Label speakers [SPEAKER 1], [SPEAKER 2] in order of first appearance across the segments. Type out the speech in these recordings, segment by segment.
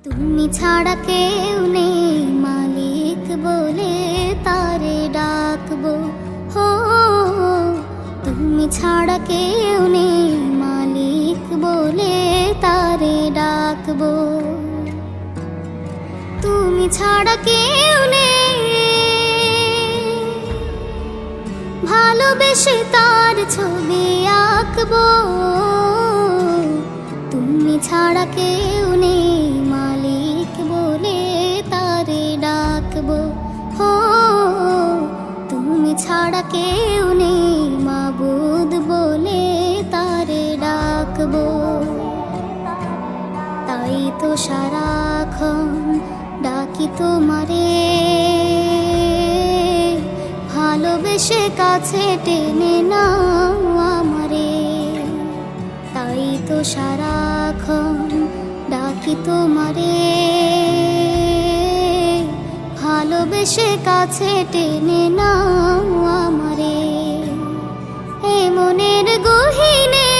[SPEAKER 1] তুমি ছাড়া কেউ নেই মালিক বলে তারে ডাকবো। হো তুমি ছাড়া কেউ নেই মালিক বলে তারে ডাকবো। তুমি ছাড়া কেউ নেই ভালোবেসে তার ছবি আঁকবো। তুমি ছাড়া কেউ নেই মালিক বলে তারে ডাকবো। হো তুমি ছাড়া কেউ নেই মাবুদ বলে তারে ডাকবো। তাই তো সারাক্ষণ ডাকি তোমারে, ভালোবেসে কাছে টেনে নাও আমারে। তাই তো সারাক্ষণ ডাকি তোমারে, ভালোবেসে কাছে টেনে নাও আমারে। এ মনের গহীনে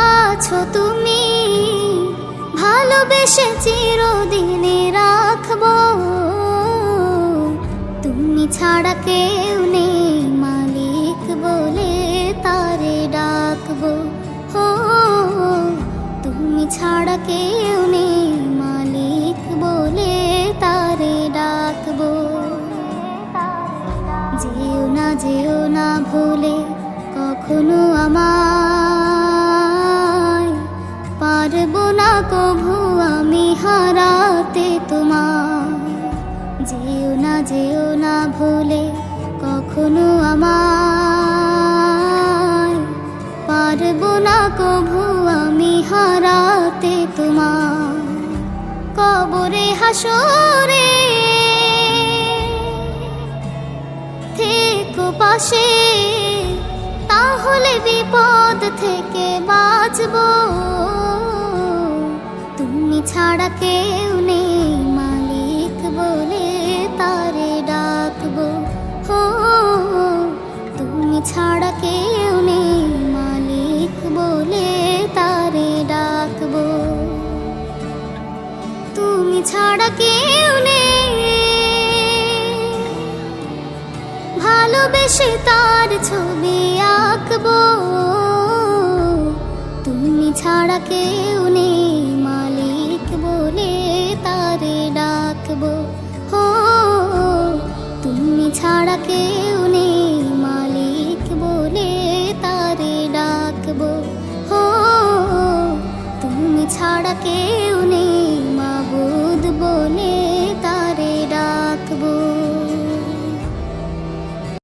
[SPEAKER 1] আছো তুমি, ভালোবেসে চিরদিনে রাখবো। তুমি ছাড়া কেউ নেই মালিক বলে তারে ডাকবো। হো তুমি ছাড়া কেউ নেই মালিক বলে তারে ডাকবো। যেও না ভুলে কখনো আমায়, পারবো না কভু আমি হারাতে তোমায়। যেও না ভুলে কখনো আমায়, পারবো না কভু আমি হারাতে তোমায়। কবরে হাসরে থেকো পাশে, তাহলে বিপদ থেকে বাঁচবো। তুমি ছাড়া কেউ নেই মালিক বলে তারে ডাকবো। হো তুমি ছাড়া কেউ নেই মালিক বলে তারে ডাকবো। তুমি ছাড়া কেউ নেই ভালোবেসে তার ছবি আঁকবো। তুমি ছাড়া কেউ নেই মালিক বলে তারে ডাকবো। হো তুমি ছাড়া কেউ নেই মালিক বলে তারে ডাকবো। হো তুমি ছাড়া কেউ নেই মাবুদ বলে